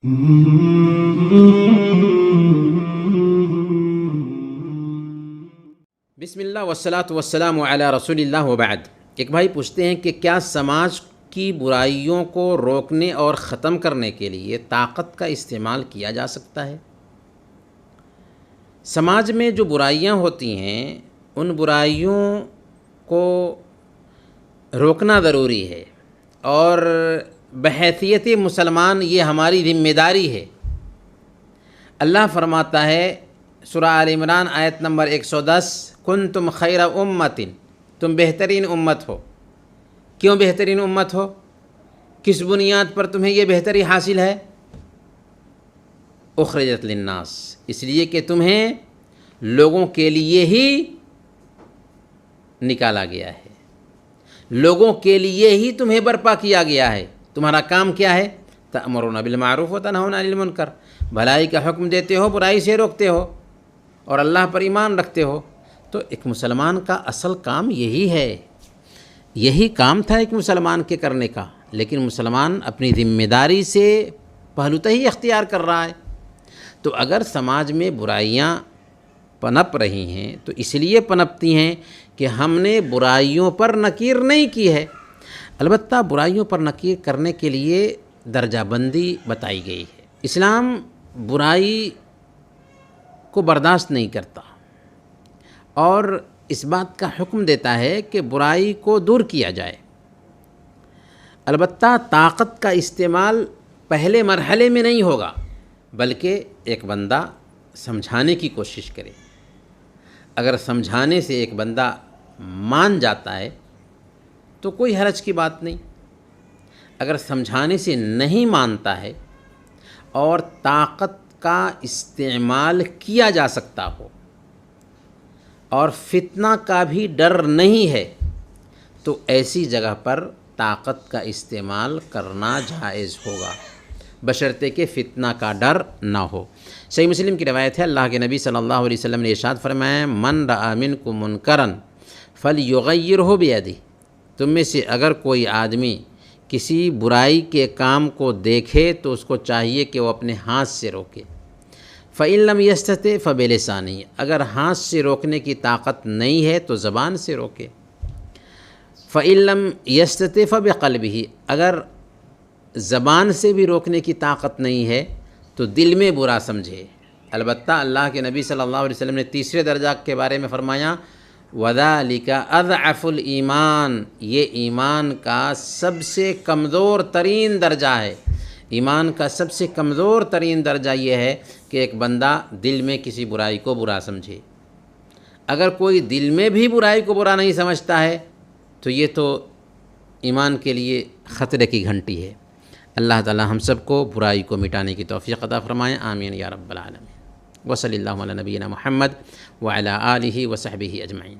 بسم اللہ والصلاۃ والسلام علی رسول اللہ وبعد۔ ایک بھائی پوچھتے ہیں کہ کیا سماج کی برائیوں کو روکنے اور ختم کرنے کے لیے طاقت کا استعمال کیا جا سکتا ہے؟ سماج میں جو برائیاں ہوتی ہیں ان برائیوں کو روکنا ضروری ہے، اور بحیثیت مسلمان یہ ہماری ذمہ داری ہے۔ اللہ فرماتا ہے سورہ آل عمران آیت نمبر 110، کنتم خیر امت، تم بہترین امت ہو۔ کیوں بہترین امت ہو؟ کس بنیاد پر تمہیں یہ بہتری حاصل ہے؟ اخرجت للناس، اس لیے کہ تمہیں لوگوں کے لیے ہی نکالا گیا ہے، لوگوں کے لیے ہی تمہیں برپا کیا گیا ہے۔ تمہارا کام کیا ہے؟ تأمرون بالمعروف وتنہون عن المنکر، بھلائی کا حکم دیتے ہو، برائی سے روکتے ہو، اور اللہ پر ایمان رکھتے ہو۔ تو ایک مسلمان کا اصل کام یہی ہے، یہی کام تھا ایک مسلمان کے کرنے کا، لیکن مسلمان اپنی ذمہ داری سے پہلوتہ ہی اختیار کر رہا ہے۔ تو اگر سماج میں برائیاں پنپ رہی ہیں تو اس لیے پنپتی ہیں کہ ہم نے برائیوں پر نکیر نہیں کی ہے۔ البتہ برائیوں پر نکیر کرنے کے لیے درجہ بندی بتائی گئی ہے۔ اسلام برائی کو برداشت نہیں کرتا اور اس بات کا حکم دیتا ہے کہ برائی کو دور کیا جائے۔ البتہ طاقت کا استعمال پہلے مرحلے میں نہیں ہوگا، بلکہ ایک بندہ سمجھانے کی کوشش کرے۔ اگر سمجھانے سے ایک بندہ مان جاتا ہے تو کوئی حرج کی بات نہیں۔ اگر سمجھانے سے نہیں مانتا ہے اور طاقت کا استعمال کیا جا سکتا ہو اور فتنہ کا بھی ڈر نہیں ہے تو ایسی جگہ پر طاقت کا استعمال کرنا جائز ہوگا، بشرطے کہ فتنہ کا ڈر نہ ہو۔ صحیح مسلم کی روایت ہے، اللہ کے نبی صلی اللہ علیہ وسلم نے ارشاد فرمایا، من رأى منکم منکرا فلیغیرہ بیدہ، تم میں سے اگر کوئی آدمی کسی برائی کے کام کو دیکھے تو اس کو چاہیے کہ وہ اپنے ہاتھ سے روکے۔ فَإِن لَمْ يَسْتَطِعْ فَبِلِسَانِهِ، اگر ہاتھ سے روکنے کی طاقت نہیں ہے تو زبان سے روکے۔ فَإِن لَمْ يَسْتَطِعْ فَبِقَلْبِهِ، اگر زبان سے بھی روکنے کی طاقت نہیں ہے تو دل میں برا سمجھے۔ البتہ اللہ کے نبی صلی اللہ علیہ وسلم نے تیسرے درجہ کے بارے میں فرمایا، وَذَلِكَ أَضْعَفُ الْإِيمَانِ، یہ ایمان کا سب سے کمزور ترین درجہ ہے۔ ایمان کا سب سے کمزور ترین درجہ یہ ہے کہ ایک بندہ دل میں کسی برائی کو برا سمجھے۔ اگر کوئی دل میں بھی برائی کو برا نہیں سمجھتا ہے تو یہ تو ایمان کے لیے خطرے کی گھنٹی ہے۔ اللہ تعالی ہم سب کو برائی کو مٹانے کی توفیق عطا فرمائیں، آمین یا رب العالمین۔ وصلی اللہ علی نبینا محمد وعلی آلہ وصحبہ اجمعین۔